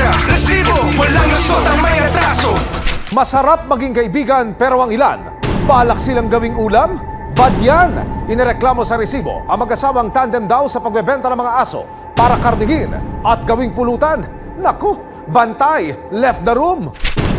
lisensya, resibo, walang lusot ang may atraso. Masarap maging kaibigan pero ang ilan, balak silang gawing ulam? Bad yan! Inireklamo sa resibo ang mag-asawang tandem daw sa pagbebenta ng mga aso para karnihin at gawing pulutan. Naku, bantay, left the room!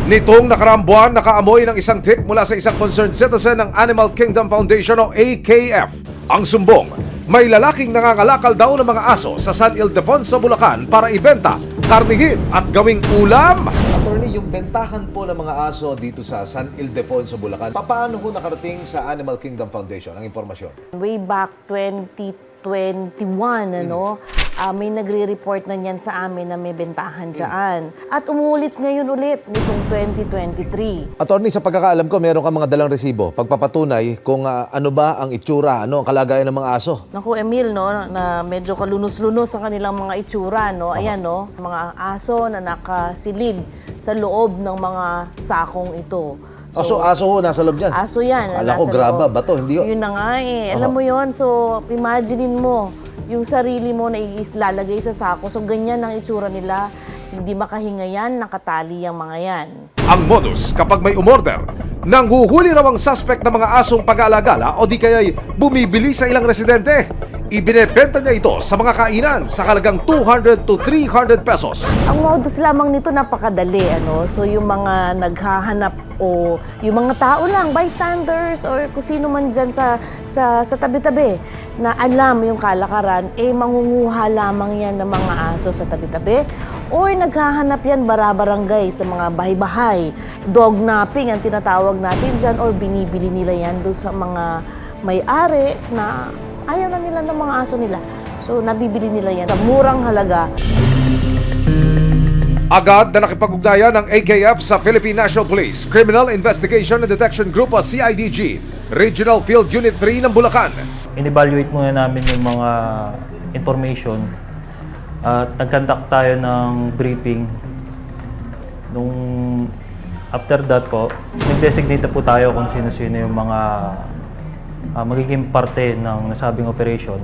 Nitong nakaraang buwan, nakaamoy ng isang tip mula sa isang concerned citizen ng Animal Kingdom Foundation o AKF. Ang sumbong, may lalaking nangangalakal daw ng mga aso sa San Ildefonso, Bulacan para ibenta, karnihin at gawing ulam. Attorney, yung bentahan po ng mga aso dito sa San Ildefonso, Bulacan, paano ho nakarating sa Animal Kingdom Foundation ang impormasyon? Way back 2021, may nagre-report na niyan sa amin na may bentahan dyan. At umulit ngayon ulit nitong 2023. Attorney, sa pagkakaalam ko, meron ka mga dalang resibo. Pagpapatunay kung ano ba ang itsura, ano ang kalagayan ng mga aso. Naku, Emil, na medyo kalunos-lunos sa kanilang mga itsura, Ayan, mga aso na nakasilid sa loob ng mga sakong ito. So, aso ho, nasa loob niyan? Aso yan. Akala ko, nasa graba, loob. bato, hindi ho? Yun na nga eh. Alam mo yon, so imaginein mo yung sarili mo na ilalagay sa sako. So ganyan ang itsura nila. Hindi makahinga yan, nakatali ang mga yan. Ang modus kapag may umorder, nanghuhuli raw ang suspect ng mga asong pag-aalagala o di kaya'y bumibili sa ilang residente. Ibinebenta niya ito sa mga kainan sa halagang 200 to 300 pesos. Ang modus lamang nito napakadali, So yung mga naghahanap o yung mga tao lang, bystanders or kung sino man dyan sa tabi-tabi na alam yung kalakaran, mangunguha lamang yan ng mga aso sa tabi-tabi or naghahanap yan barabarangay sa mga bahay-bahay. Dog napping ang tinatawag natin dyan or binibili nila yan doon sa mga may-ari na ayaw na nila ng mga aso nila. So, nabibili nila yan sa murang halaga. Agad na nakipag-ugnayan ng AKF sa Philippine National Police Criminal Investigation and Detection Group o CIDG, Regional Field Unit 3 ng Bulacan. In-evaluate muna namin yung mga information at nag-conduct tayo ng briefing. After that po, nag-designate na po tayo kung sino-sino yung mga magiging parte ng nasabing operation.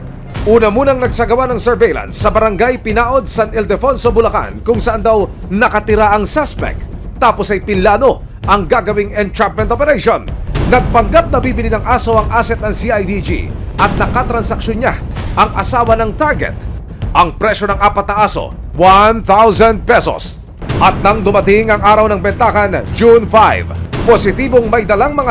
Una munang nagsagawa ng surveillance sa barangay Pinaod, San Ildefonso, Bulacan kung saan daw nakatira ang suspect. Tapos ay pinlano ang gagawing entrapment operation. Nagpanggap na bibili ng aso ang asset ng CIDG at nakatransaksyon niya ang asawa ng target. Ang presyo ng 4 na aso, 1,000 pesos. At nang dumating ang araw ng bentakan, June 5, positibong may dalang mga